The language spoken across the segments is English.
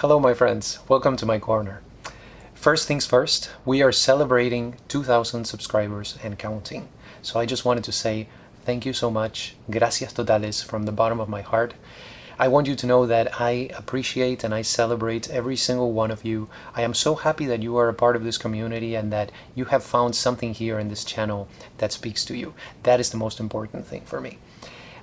Hello, my friends. Welcome to my corner. First things first, we are celebrating 2,000 subscribers and counting. So I just wanted to say thank you so much. Gracias totales from the bottom of my heart. I want you to know that I appreciate and I celebrate every single one of you. I am so happy that you are a part of this community and that you have found something here in this channel that speaks to you. That is the most important thing for me.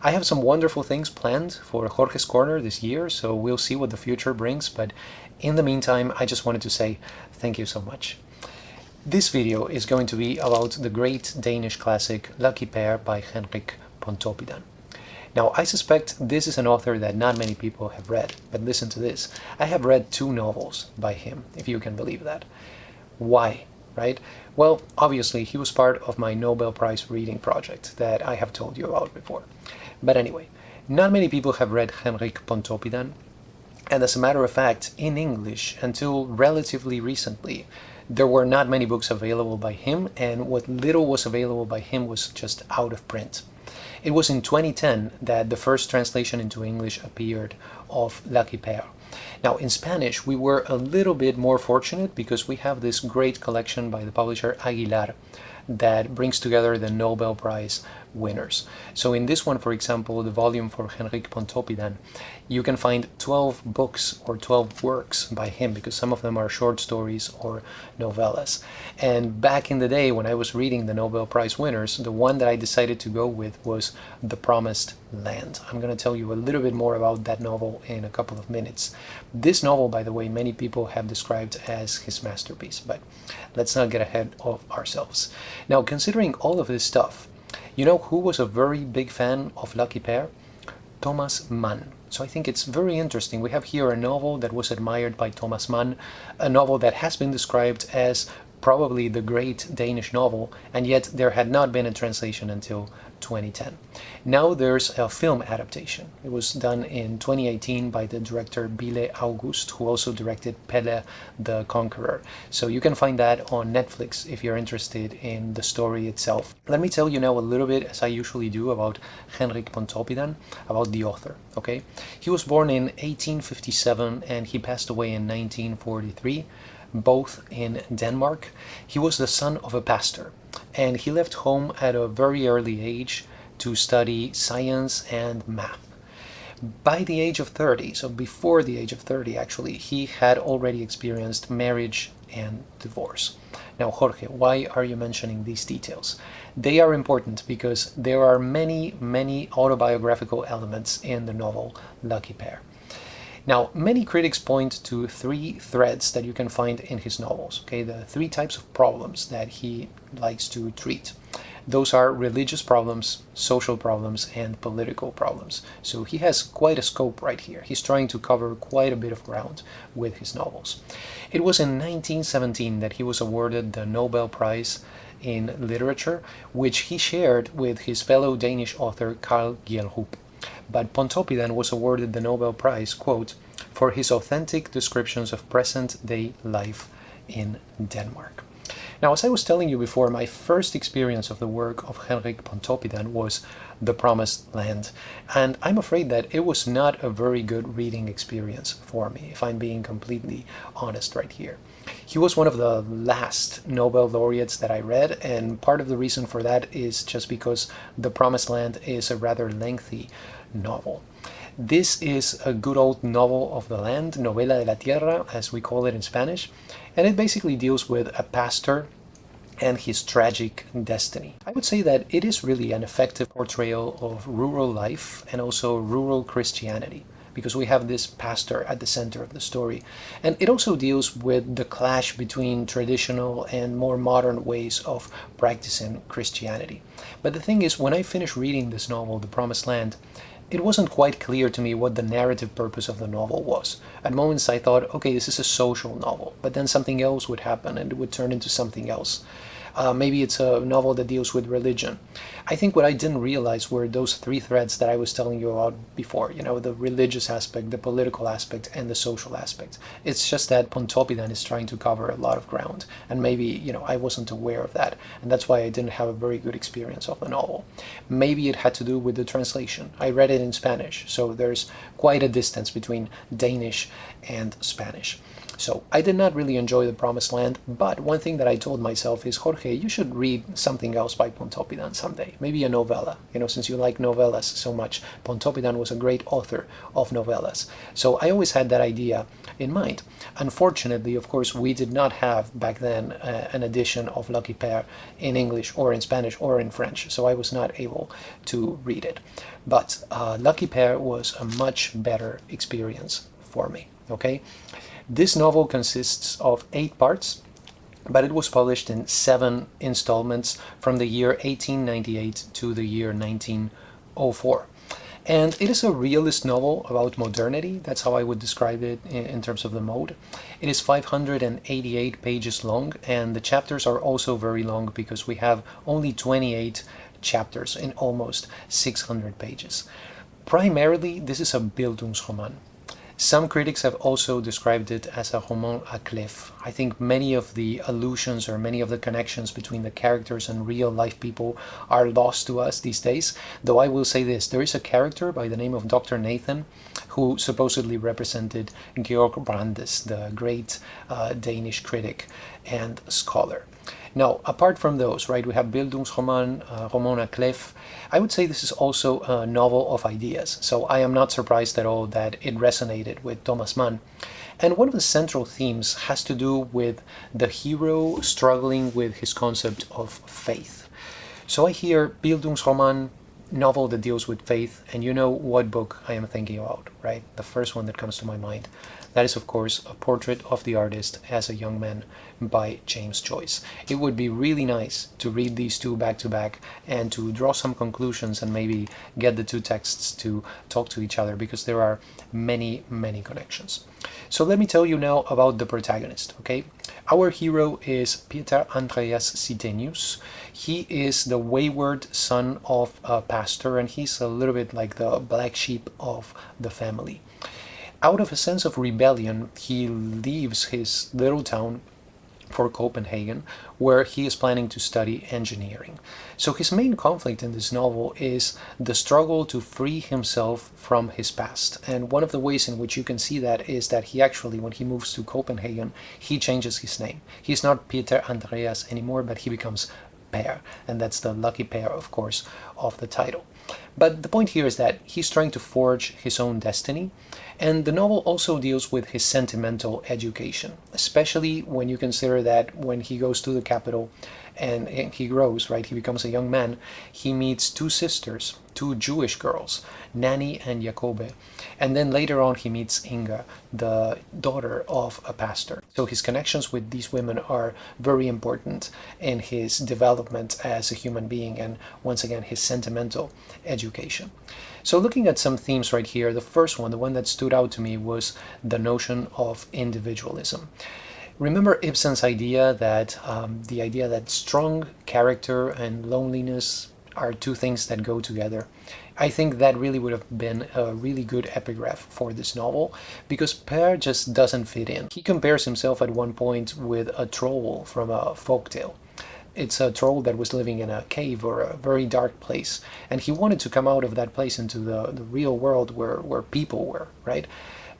I have some wonderful things planned for Jorge's Corner this year, so we'll see what the future brings, but in the meantime, I just wanted to say thank you so much. This video is going to be about the great Danish classic Lucky Pair by Henrik Pontoppidan. Now, I suspect this is an author that not many people have read, but listen to this. I have read 2 novels by him, if you can believe that. Why? Right? Well, obviously, he was part of my Nobel Prize reading project that I have told you about before. But anyway, not many people have read Henrik Pontoppidan, and as a matter of fact, in English, until relatively recently, there were not many books available by him, and what little was available by him was just out of print. It was in 2010 that the first translation into English appeared of Lucky Pair. Now, in Spanish, we were a little bit more fortunate because we have this great collection by the publisher Aguilar that brings together the Nobel Prize winners. So in this one, for example, the volume for Henrik Pontoppidan, you can find 12 books or 12 works by him because some of them are short stories or novellas. And back in the day when I was reading the Nobel Prize winners, the one that I decided to go with was The Promised Land. I'm going to tell you a little bit more about that novel in a couple of minutes. This novel, by the way, many people have described as his masterpiece, but let's not get ahead of ourselves. Now, considering all of this stuff, you know who was a very big fan of Lucky Pair? Thomas Mann. So I think it's very interesting. We have here a novel that was admired by Thomas Mann, a novel that has been described as probably the great Danish novel, and yet there had not been a translation until 2010. Now there's a film adaptation. It was done in 2018 by the director Bille August, who also directed Pelle the Conqueror. So you can find that on Netflix if you're interested in the story itself. Let me tell you now a little bit, as I usually do, about Henrik Pontoppidan, about the author, okay? He was born in 1857 and he passed away in 1943. Both in Denmark. He was the son of a pastor, and he left home at a very early age to study science and math. By the age of 30, so before the age of 30 actually, he had already experienced marriage and divorce. Now, Jorge, why are you mentioning these details? They are important because there are many autobiographical elements in the novel Lucky Pair. Now, many critics point to 3 threads that you can find in his novels, okay? The 3 types of problems that he likes to treat. Those are religious problems, social problems, and political problems. So he has quite a scope right here. He's trying to cover quite a bit of ground with his novels. It was in 1917 that he was awarded the Nobel Prize in Literature, which he shared with his fellow Danish author Carl Gielgud. But Pontoppidan was awarded the Nobel Prize, quote, for his authentic descriptions of present-day life in Denmark. Now, as I was telling you before, my first experience of the work of Henrik Pontoppidan was The Promised Land, and I'm afraid that it was not a very good reading experience for me, if I'm being completely honest right here. He was one of the last Nobel laureates that I read, and part of the reason for that is just because The Promised Land is a rather lengthy novel. This is a good old novel of the land, novela de la tierra, as we call it in Spanish, and it basically deals with a pastor and his tragic destiny. I would say that it is really an effective portrayal of rural life and also rural Christianity, because we have this pastor at the center of the story. And it also deals with the clash between traditional and more modern ways of practicing Christianity. But the thing is, when I finished reading this novel, The Promised Land, it wasn't quite clear to me what the narrative purpose of the novel was. At moments I thought, okay, this is a social novel, but then something else would happen and it would turn into something else. Maybe it's a novel that deals with religion. I think what I didn't realize were those three threads that I was telling you about before, the religious aspect, the political aspect, and the social aspect. It's just that Pontoppidan is trying to cover a lot of ground, and maybe, I wasn't aware of that, and that's why I didn't have a very good experience of the novel. Maybe it had to do with the translation. I read it in Spanish, so there's quite a distance between Danish and Spanish. So I did not really enjoy The Promised Land, but one thing that I told myself is, Jorge, you should read something else by Pontoppidan someday. Maybe a novella, since you like novellas so much. Pontoppidan was a great author of novellas. So I always had that idea in mind. Unfortunately, of course, we did not have back then an edition of Lucky Pair in English or in Spanish or in French, so I was not able to read it. But Lucky Pair was a much better experience for me, okay? This novel consists of 8 parts, but it was published in 7 installments from the year 1898 to the year 1904. And it is a realist novel about modernity. That's how I would describe it in terms of the mode. It is 588 pages long, and the chapters are also very long because we have only 28 chapters in almost 600 pages. Primarily, this is a Bildungsroman. Some critics have also described it as a roman à clef. I think many of the allusions or many of the connections between the characters and real life people are lost to us these days, though I will say this, there is a character by the name of Dr. Nathan who supposedly represented Georg Brandes, the great Danish critic and scholar. Now, apart from those, right, we have Bildungsroman, roman à clef. I would say this is also a novel of ideas, so I am not surprised at all that it resonated with Thomas Mann. And one of the central themes has to do with the hero struggling with his concept of faith. So I hear Bildungsroman, novel that deals with faith, and you know what book I am thinking about, right? The first one that comes to my mind. That is, of course, A Portrait of the Artist as a Young Man by James Joyce. It would be really nice to read these two back to back and to draw some conclusions and maybe get the two texts to talk to each other, because there are many, many connections. So let me tell you now about the protagonist, okay? Our hero is Peter Andreas Sidenius. He is the wayward son of a pastor, and he's a little bit like the black sheep of the family. Out of a sense of rebellion, he leaves his little town for Copenhagen, where he is planning to study engineering. So his main conflict in this novel is the struggle to free himself from his past. And one of the ways in which you can see that is that he actually, when he moves to Copenhagen, he changes his name. He's not Peter Andreas anymore, but he becomes Pair, and that's the lucky pair, of course, of the title. But the point here is that he's trying to forge his own destiny, and the novel also deals with his sentimental education, especially when you consider that when he goes to the capital and he grows, right, he becomes a young man, he meets 2 sisters, 2 Jewish girls, Nanny and Jacobe, and then later on he meets Inga, the daughter of a pastor. So his connections with these women are very important in his development as a human being, and once again his sentimental education. So looking at some themes right here, the first one, the one that stood out to me, was the notion of individualism. Remember Ibsen's idea that strong character and loneliness are 2 things that go together. I think that really would have been a really good epigraph for this novel, because Per just doesn't fit in. He compares himself at one point with a troll from a folktale. It's a troll that was living in a cave or a very dark place, and he wanted to come out of that place into the real world where people were, right?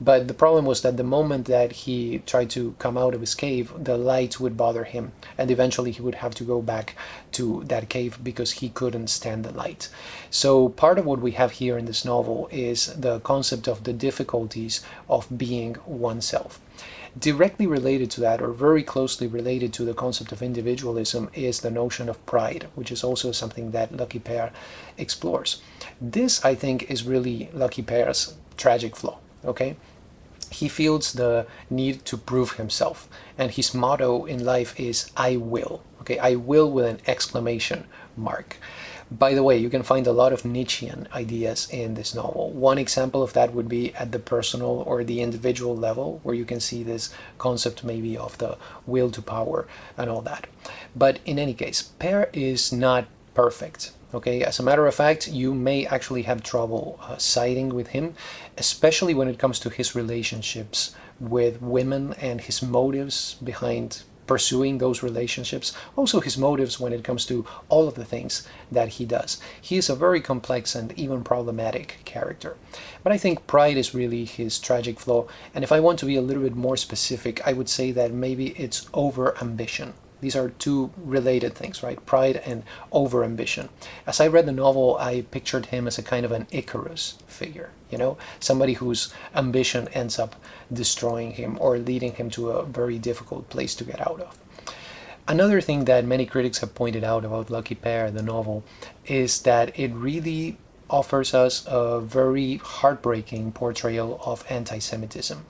But the problem was that the moment that he tried to come out of his cave, the light would bother him, and eventually he would have to go back to that cave because he couldn't stand the light. So part of what we have here in this novel is the concept of the difficulties of being oneself. Directly related to that, or very closely related to the concept of individualism, is the notion of pride, which is also something that Lucky Pair explores. This, I think, is really Lucky Pair's tragic flaw, okay? He feels the need to prove himself, and his motto in life is "I will." Okay, I will with an exclamation mark. By the way, you can find a lot of Nietzschean ideas in this novel. One example of that would be at the personal or the individual level, where you can see this concept maybe of the will to power and all that. But in any case, Per is not perfect. Okay, as a matter of fact, you may actually have trouble siding with him, especially when it comes to his relationships with women and his motives behind pursuing those relationships, also his motives when it comes to all of the things that he does. He is a very complex and even problematic character. But I think pride is really his tragic flaw, and if I want to be a little bit more specific, I would say that maybe it's over ambition. These are two related things, right? Pride and over ambition. As I read the novel, I pictured him as a kind of an Icarus figure, somebody whose ambition ends up destroying him or leading him to a very difficult place to get out of. Another thing that many critics have pointed out about Lucky Per, the novel, is that it really offers us a very heartbreaking portrayal of anti-Semitism.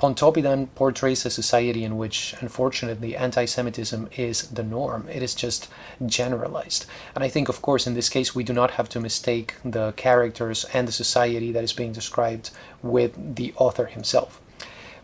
Pontoppidan portrays a society in which, unfortunately, anti-Semitism is the norm. It is just generalized. And I think, of course, in this case, we do not have to mistake the characters and the society that is being described with the author himself.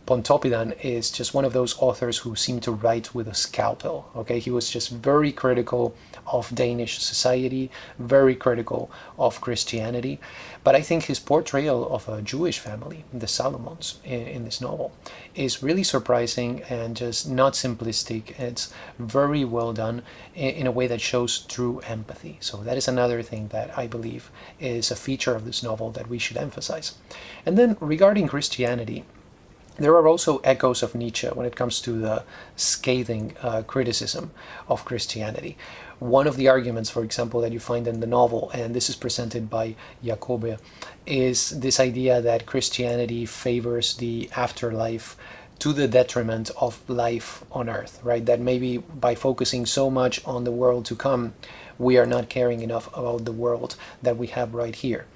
Pontoppidan is just one of those authors who seem to write with a scalpel. Okay, he was just very critical of Danish society, very critical of Christianity. But I think his portrayal of a Jewish family, the Salomons, in this novel, is really surprising and just not simplistic. It's very well done in a way that shows true empathy. So that is another thing that I believe is a feature of this novel that we should emphasize. And then regarding Christianity, there are also echoes of Nietzsche when it comes to the scathing criticism of Christianity. One of the arguments, for example, that you find in the novel, and this is presented by Jacobi, is this idea that Christianity favors the afterlife to the detriment of life on earth, right? That maybe by focusing so much on the world to come, we are not caring enough about the world that we have right here.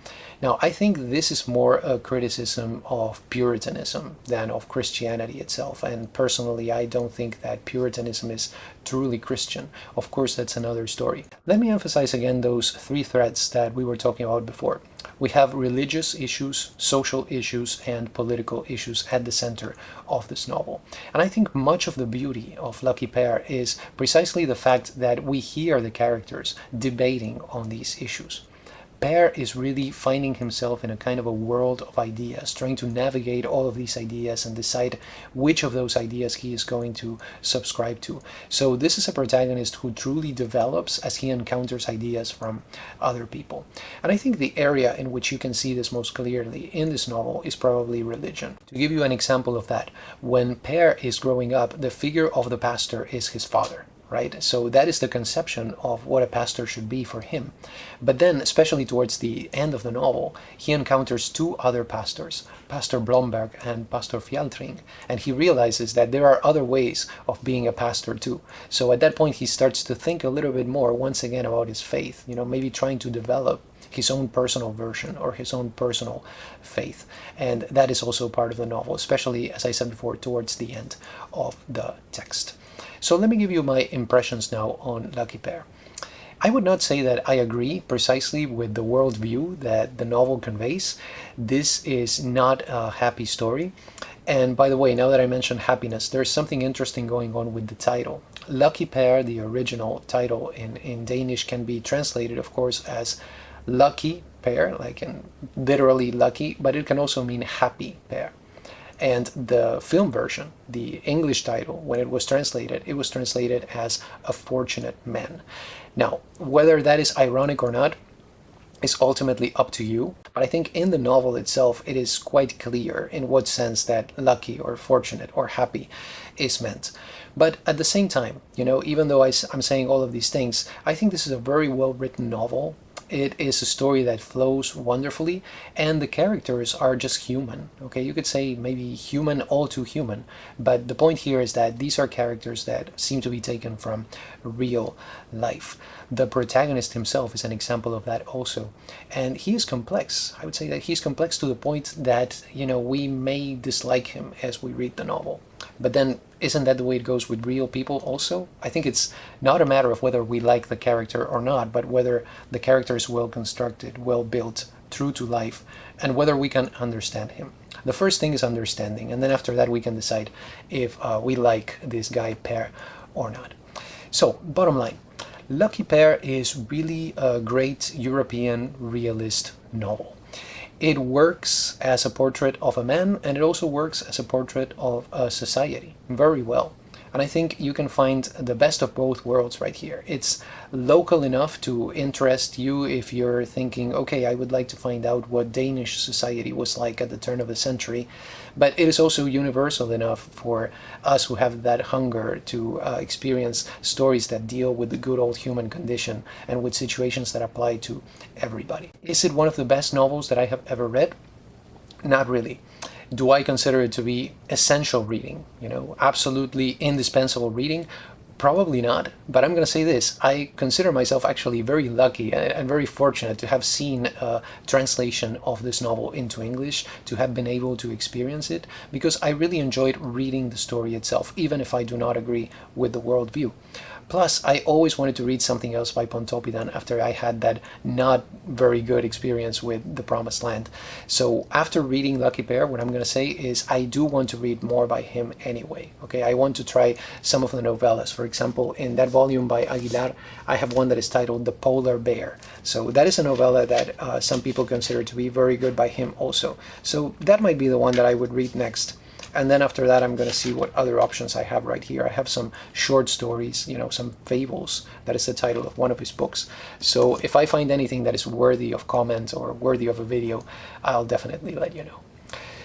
Now, I think this is more a criticism of Puritanism than of Christianity itself. And personally, I don't think that Puritanism is truly Christian. Of course, that's another story. Let me emphasize again those three threads that we were talking about before. We have religious issues, social issues, and political issues at the center of this novel. And I think much of the beauty of Lucky Per is precisely the fact that we hear the characters debating on these issues. Per is really finding himself in a kind of a world of ideas, trying to navigate all of these ideas and decide which of those ideas he is going to subscribe to. So this is a protagonist who truly develops as he encounters ideas from other people. And I think the area in which you can see this most clearly in this novel is probably religion. To give you an example of that, when Per is growing up, the figure of the pastor is his father. Right? So that is the conception of what a pastor should be for him. But then, especially towards the end of the novel, he encounters two other pastors, Pastor Blomberg and Pastor Fjaltring, and he realizes that there are other ways of being a pastor too. So at that point, he starts to think a little bit more, once again, about his faith, maybe trying to develop his own personal version or his own personal faith. And that is also part of the novel, especially, as I said before, towards the end of the text. So let me give you my impressions now on Lucky Per. I would not say that I agree precisely with the worldview that the novel conveys. This is not a happy story. And by the way, now that I mentioned happiness, there's something interesting going on with the title. Lucky Per, the original title in Danish, can be translated, of course, as Lucky Per, like in literally lucky, but it can also mean happy Per. And the film version, the English title, when it was translated as A Fortunate Man. Now, whether that is ironic or not is ultimately up to you. But I think in the novel itself, it is quite clear in what sense that lucky or fortunate or happy is meant. But at the same time, even though I'm saying all of these things, I think this is a very well written novel. It is a story that flows wonderfully, and the characters are just human. Okay, you could say maybe human, all too human, but the point here is that these are characters that seem to be taken from real life. The protagonist himself is an example of that also, and he is complex. I would say that he's complex to the point that we may dislike him as we read the novel. But then, isn't that the way it goes with real people also? I think it's not a matter of whether we like the character or not, but whether the character is well constructed, well built, true to life, and whether we can understand him. The first thing is understanding, and then after that we can decide if we like this guy Per or not. So, bottom line, Lucky Per is really a great European realist novel. It works as a portrait of a man, and it also works as a portrait of a society very well. And I think you can find the best of both worlds right here. It's local enough to interest you if you're thinking, okay, I would like to find out what Danish society was like at the turn of the century. But it is also universal enough for us who have that hunger to experience stories that deal with the good old human condition and with situations that apply to everybody. Is it one of the best novels that I have ever read? Not really. Do I consider it to be essential reading, absolutely indispensable reading? Probably not, but I'm going to say this. I consider myself actually very lucky and very fortunate to have seen a translation of this novel into English, to have been able to experience it, because I really enjoyed reading the story itself, even if I do not agree with the worldview. Plus, I always wanted to read something else by Pontoppidan after I had that not very good experience with The Promised Land. So after reading Lucky Per, what I'm going to say is I do want to read more by him anyway. Okay, I want to try some of the novellas. For example, in that volume by Aguilar, I have one that is titled The Polar Bear. So that is a novella that some people consider to be very good by him also. So that might be the one that I would read next. And then after that, I'm going to see what other options I have right here. I have some short stories, some fables. That is the title of one of his books. So if I find anything that is worthy of comment or worthy of a video, I'll definitely let you know.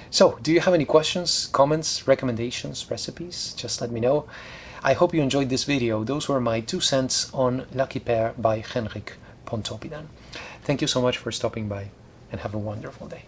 So, do you have any questions, comments, recommendations, recipes? Just let me know. I hope you enjoyed this video. Those were my 2 cents on Lucky Per by Henrik Pontoppidan. Thank you so much for stopping by, and have a wonderful day.